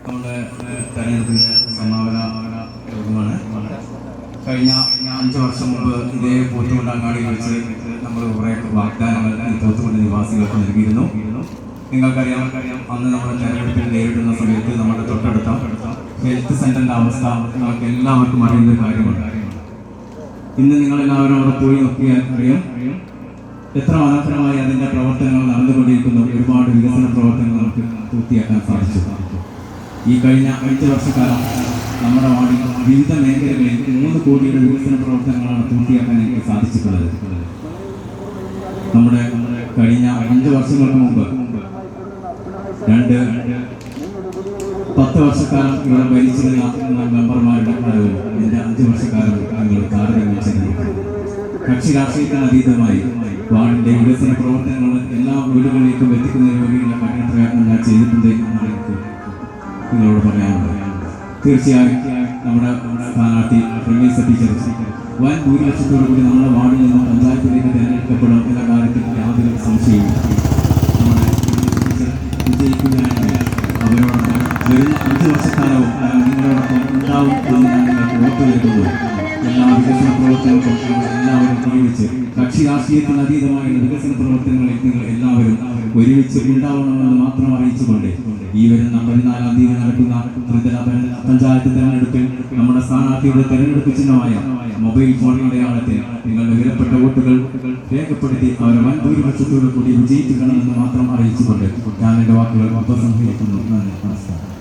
നമ്മുടെ തെരഞ്ഞെടുപ്പിൻ്റെ സമാപന യോഗമാണ്. കഴിഞ്ഞ 5 വർഷം മുമ്പ് ഇതേ പോത്തുകൊണ്ട് അങ്ങാടിയിൽ വെച്ച് നമ്മൾ കുറേ വാഗ്ദാനങ്ങൾ പോത്തുകൊണ്ട് നിവാസികൾക്ക് നൽകിയിരുന്നു. നിങ്ങൾക്കറിയാം, അന്ന് നമ്മുടെ തെരഞ്ഞെടുപ്പിൽ നേരിടുന്ന സമയത്ത് നമ്മുടെ തൊട്ടടുത്ത ഹെൽത്ത് സെൻ്ററിൻ്റെ അവസ്ഥ നമുക്ക് എല്ലാവർക്കും അറിയുന്ന ഒരു കാര്യമാണ്. ഇന്ന് നിങ്ങളെല്ലാവരും അവിടെ പോയി നോക്കിയാൽ അറിയാം എത്ര മനോഹരമായി അതിൻ്റെ പ്രവർത്തനങ്ങൾ നടന്നുകൊണ്ടിരിക്കുന്നു. ഒരുപാട് വികസന പ്രവർത്തനങ്ങൾ നമുക്ക് പൂർത്തിയാക്കാൻ സാധിച്ചു. ഈ കഴിഞ്ഞ 5 വർഷക്കാലം നമ്മുടെ വാർഡിൽ വിവിധ മേഖലകളിൽ 3 കോടിയുടെ വികസന പ്രവർത്തനങ്ങളാണ് പൂർത്തിയാക്കാൻ എനിക്ക് സാധിച്ചിട്ടുള്ളത്. നമ്മുടെ കഴിഞ്ഞ 5 വർഷങ്ങൾക്ക് മുമ്പ് 10 വർഷക്കാലം ഇവിടെ ഭരിച്ചിരുന്ന മെമ്പർമാരുടെ കാലവും ഇതിൻ്റെ 5 വർഷക്കാലം നിങ്ങൾ താരതമ്യം ചെയ്തു. കക്ഷി രാഷ്ട്രീയത്തിന് അതീതമായി വാർഡിൻ്റെ വികസന പ്രവർത്തനങ്ങൾ എല്ലാ വീടുകളിലേക്കും എത്തിക്കുന്നതിന് വേണ്ടിയുള്ള കഠിന പ്രയത്നം ഞാൻ ചെയ്തിട്ടുണ്ട് എന്നാണ് എനിക്ക് നിങ്ങളോട് പറയാനുള്ളത്. തീർച്ചയായും നമ്മുടെ സ്ഥാനാർത്ഥി രമേശ് ടീച്ചർ വൻ ഭൂരിപക്ഷത്തോടുകൂടി നമ്മുടെ വാർഡിൽ നിന്നും പഞ്ചായത്തിലേക്ക് തിരഞ്ഞെടുക്കപ്പെടും എന്ന കാര്യത്തിൽ യാതൊരു സംശയവും. നമ്മുടെ വിജയിക്കുകയാണെങ്കിൽ അവരോടൊപ്പം വരുന്ന 5 വർഷക്കാലവും നിങ്ങളോടൊപ്പം ഉണ്ടാവും എന്ന് ഞാൻ നിങ്ങൾക്ക് ഉറപ്പു നൽകുന്നു. എല്ലാ വികസന പ്രവർത്തനങ്ങൾക്കും എല്ലാവരും ഒരുമിച്ച് കക്ഷി രാഷ്ട്രീയത്തിന് അതീതമായുള്ള വികസന പ്രവർത്തനങ്ങളിൽ നിങ്ങൾ എല്ലാവരും ഒരുമിച്ച് ഉണ്ടാവണമെന്ന് മാത്രം അറിയിച്ചുകൊണ്ട് ഈ വരുന്ന 14-ാം തീയതി നടക്കുന്ന ത്രിതല പഞ്ചായത്ത് തെരഞ്ഞെടുപ്പിൽ നമ്മുടെ സ്ഥാനാർത്ഥിയുടെ തെരഞ്ഞെടുപ്പ് ചിഹ്നമായ മൊബൈൽ ഫോൺ അടയാളത്തിൽ നിങ്ങളുടെ വിലപ്പെട്ട വോട്ടുകൾ രേഖപ്പെടുത്തി അവരെ വൻ ഭൂരിപക്ഷത്തോടു കൂടി വിജയിപ്പിക്കണമെന്ന് മാത്രം അറിയിച്ചുകൊണ്ട് ഞാൻ എൻ്റെ വാക്കുകൾ ഉപസംഹരിക്കുന്നു. നന്ദി, നമസ്കാരം.